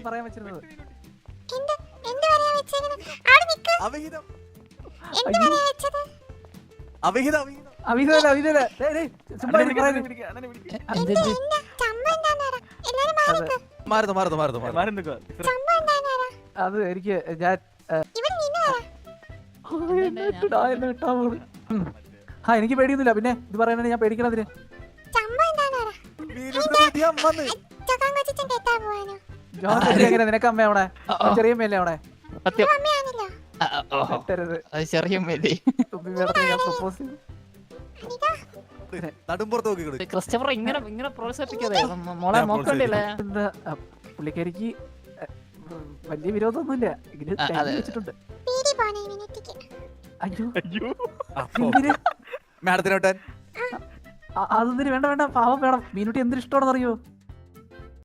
പറയാൻ വെച്ചിരുന്നത്. അത് എനിക്ക് ഞാൻ എനിക്ക് പേടിയൊന്നുമില്ല. പിന്നെ ഇത് പറയാനാണ് ഞാൻ പേടിക്കണതിന്. എങ്ങനെ നിനക്ക് അമ്മ അവിടെ ചെറിയ അമ്മയല്ലേ അവിടെ? പുള്ളിക്കാരിക്ക് വലിയ വിരോധമൊന്നുമില്ല. വെച്ചിട്ടുണ്ട്. അയ്യോ അതൊന്നിന് വേണ്ട വേണ്ട പാവം വേണം. മീനുട്ടി എന്തൊരു ഇഷ്ടമാണെന്ന് അറിയോ?